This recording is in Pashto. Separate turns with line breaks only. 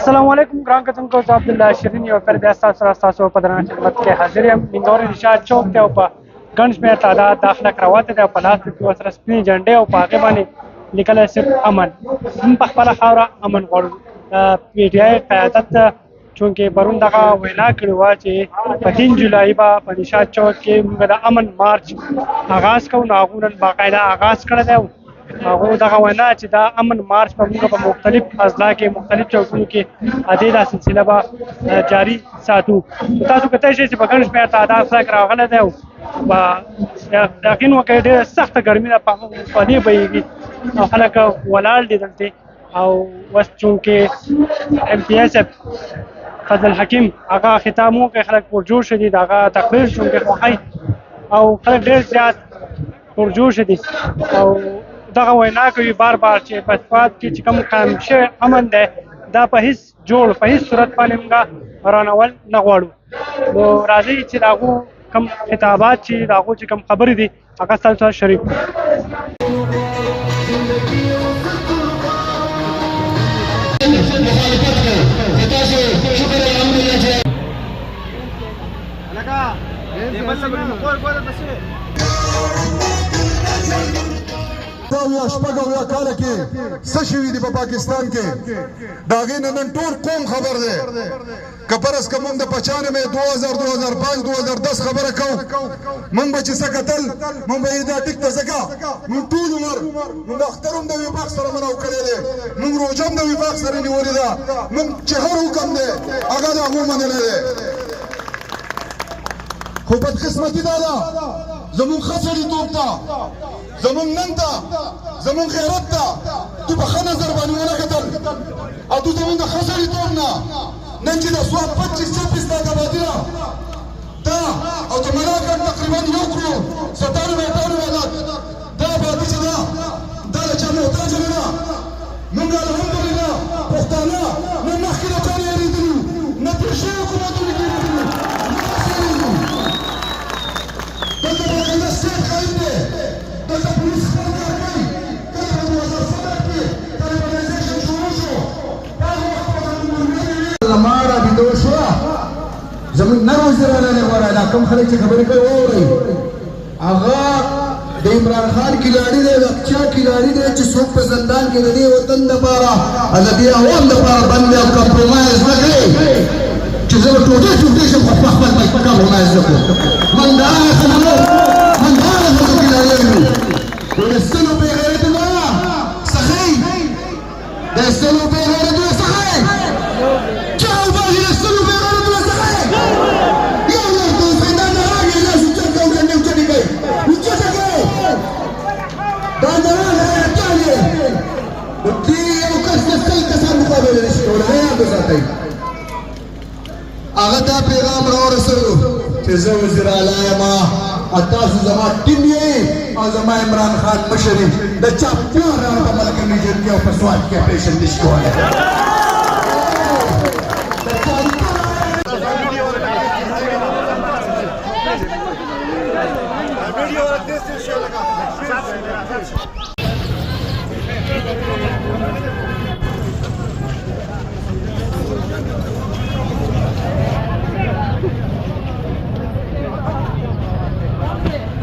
السلام علیکم ګران کتونکو زه عبدالله شیرین یو پیر بیا ستاسو سره ستاسو په درنه خدمت کې حاضر یم. ننګرهار نشاط چوک دی او په ګڼ شمېر تعداد د خلک راوته دی او په لاس کې ورسره سپینې جنډې او په هغې باندې لیکلی صرف امن. موږ په خپله خاوره امن غواړو. پی ټي آی قیادت چونکې پرون دغه وینا کړې وه چې په 3 جولای به په نشاط چوک کې موږ د امن مارچ آغاز کوو. نو هغوی نن باقاعده آغاز کړی دی. هغو دغه وینا چې دا امن مارچ به موږ په مختلف اضلاع کې مختلف چوکونو کې ادې دا سلسله به جاري ساتو. تاسو کتلی شئ چې په ګڼ شمېر تعداد خلک راغلی دی او یقین وکړئ ډېره سخته ګرمي ده په دې بهیږي او خلک ولاړ دي دلته. او اوس چونکې ایم پي ایس فضل حکیم هغه خطاب وکړی، خلک پرجوشه دي، د هغه تقریر چونکې خوښوي او خلک ډېر زیات پرجوشه دي او دغه وینا کوي بار بار چې په هېواد کې چې کوم قایم شوی امن دی دا په هېڅ صورت باندې موږ رانول نه غواړو. نو راځئ چې د هغو کوم خطابات چې د هغو چې کوم خبرې دي هغه ستاسو سره شریک کړو.
یا شپږ اویا کاله کې څه شوي دي په پاکستان کې د هغې نه نن ټول قوم خبر دی. که فرض که موږ د 95 2000 2005 2010 خبره کوو موږ به چې څه کتل موږ به یې دا ټیک ته ځکه موږ ټول عمر موږ اختر هم د وفاق سره منو کړی دی، موږ روژه هم د وفاق سره نیولې ده، موږ چې هر حکم دی هغه د هغو منلی دی. خو بدقسمتي دا ده زمونږ ښه سړیتوب ته زمونږ نن ته زمونږ غیرت ته تو په ښه نظر باندې ونه کتل او تو زمونږ د ښه سړیتوب نه نن چې د سواد 25-26 دا آبادي ده دا او د ملاکړ تقریبا یو کړو 97-98 دا آبادي چې ده دا د چا محتاجه نه ده. موږ الحمدلله پښتانه نه مخکې د چا نه یېرېدلي نه تېر شوي حکومتونو کې یېرېدلي دلته باقاعده سټیټ قایم دی، دلته پولیس خپل کار کوي. کله په 2007 کې طالبانیزیشن شروع شو په هغه وخت به زما رابطه وشوه زموږ نر وزیر اعلی غوره دا کوم خلک چې خبرې کوي واورئ هغه د عمران خان کلاړي دی، د چا کلاړي دی چې څوک په زندان کې د دې وطن دپاره او د دې عوام دپاره بند او کمپرومایز نه کوي چې زه به ټوټې شم خو خپل کمپرومایز نه کوم. من د هغه خلکو کلاړیان یو د سلو بې غیرتونه څخی د سلو بې غیرتونه څخی چا وباغي د سلو بې غیرتونه څخی یو د زندان نه راغی دا اوچت کوي کنه اوچتې کوي اوچته کوي دا نه راځي د دې یو کس د سل کسان مقابله نشي کولای. یاد وساتئ هغه دا پیغام راورسوي چې زه وزیر اعلی یم او تاسو زما ټیم یې او زما عمران خان مشر یې د چا پلار په ملګري جرګې او په سواد کې اپریشن نشي کولی.
Video